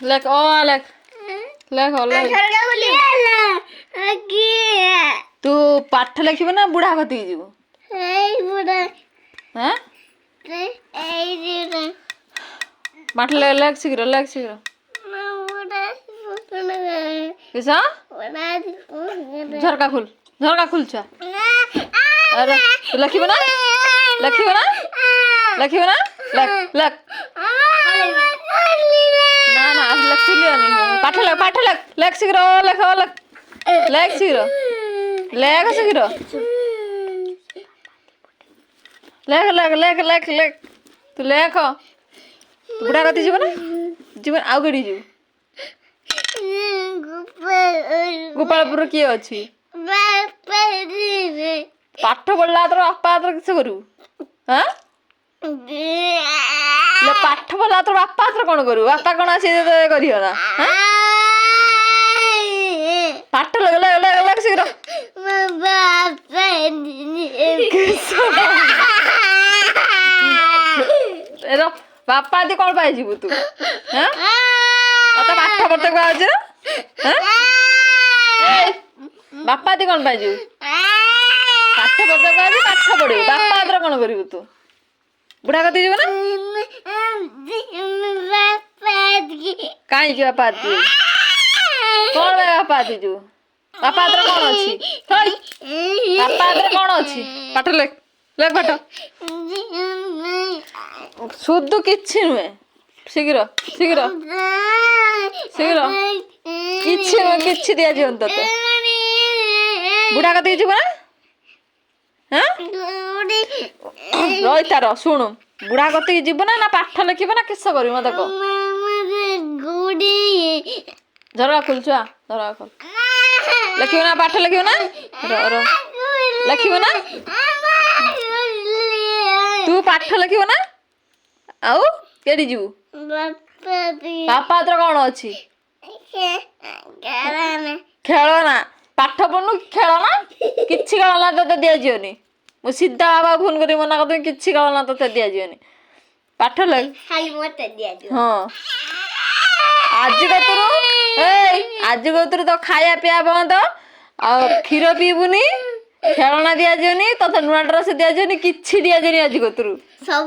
लेख ओ लेख लेख तू पाठ लिखब ना बुढ़ा कति जीव हाँ पाठ लेख शीघ्र किस झरका खुल छुआ अरे तू लिखब ना लेख लेख ना लिखुल पाठ लेख शीघ्र लेख शीघ्र लेख तू लेख बुढ़ा कति जीव ना जीवन आउ कड़ी जीव गोपालपुर किए अच्छी पाठ पढ़ला तो बापा किस करू हाँ पाठ पढ़ला तो बापा कौन करू बापा कौन आसी कर ना पाठ लग शीघ्र बापा आदि कौन पाई जीवु तू हाँ मत पाठ पढ़ते आज बापा आदि कौन पाई जीवु पाठ पढ़ते आज पाठ पढ़ू बापा आदि कौन करू तू बुढ़ा कति जीव ना कहीं बापा आदि कौन बापा आदि जीव बापा आदि कौन अच्छी बापा आदि कौन अच्छी पाठ लेख पाठ शुद्ध किछि नुहे शीघ्र किछि दिया जीवन तते बुढ़ा कति जीव ना हाँ रही तार शुणु बुढ़ा कति जीव ना पाठ लिखब ना किस कर मत कह झरका खुल छुआ झरका खुल लिखब ना पाठ लिखब ना लिखब ना तू पाठ लिखब ना आउ केडी जीवु बापा आदर कौन अच्छी खेलना पाठ पढ़नु खेलना किछि खेलना तते दिया जीवनी मु सीधा बाबा फोन करी मना कर किछि खेलना तते दिया जीवनी पाठ लग हाँ आज कतरू तो खाया पिया बंद आ क्षीर पीबुनी खेलना दिया जीवनी तथा नुआ ड्रेस दिया जीवनी किछि दिया जीवनी आज कतरू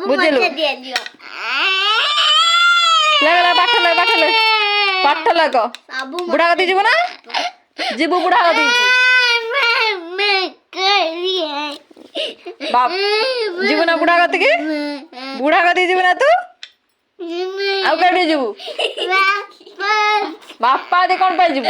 बुझलु पाठ लग बुढ़ा कति जीव ना जीवु बुढ़ा कति जीव ना बुढ़ा कति जीव ना तू आउ कड़ी जीवु बापा आदि कौन पाई जीवु